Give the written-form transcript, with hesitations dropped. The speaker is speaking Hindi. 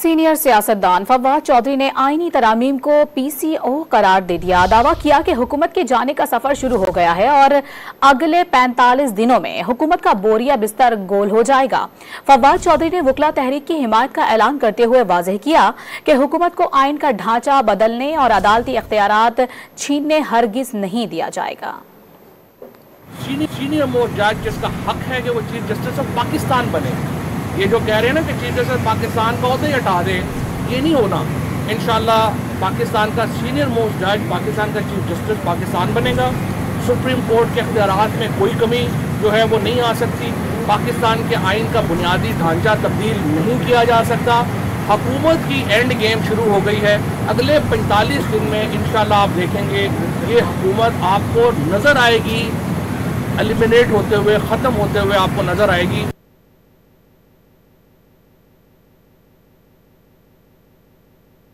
सीनियर सियासतदान फवाद चौधरी ने आईनी तरामीम को PCO करार दे दिया। दावा किया कि हुकूमत के जाने का सफर शुरू हो गया है और अगले 45 दिनों में हुकूमत का बोरिया बिस्तर गोल हो जाएगा। फवाद चौधरी ने वकला तहरीक की हिमायत का ऐलान करते हुए वाज़ेह किया कि हुकूमत को आइन का ढांचा बदलने और अदालती इख्तियारात छीनने हरगिज नहीं दिया जाएगा। सीनियर मोस्ट जज जिसका हक है कि वो चीफ जस्टिस ऑफ पाकिस्तान बने। ये जो कह रहे हैं ना कि चीफ जस्टिस पाकिस्तान का होता ही हटा दें, ये नहीं होना। इंशाल्लाह पाकिस्तान का सीनियर मोस्ट जज, पाकिस्तान का चीफ जस्टिस पाकिस्तान बनेगा। सुप्रीम कोर्ट के इख्तियारात में कोई कमी जो है वो नहीं आ सकती। पाकिस्तान के आइन का बुनियादी ढांचा तब्दील नहीं किया जा सकता। हुकूमत की एंड गेम शुरू हो गई है। अगले 45 दिन में इंशाल्लाह आप देखेंगे ये हुकूमत आपको नज़र आएगी, एलिमिनेट होते हुए, ख़त्म होते हुए आपको नज़र आएगी।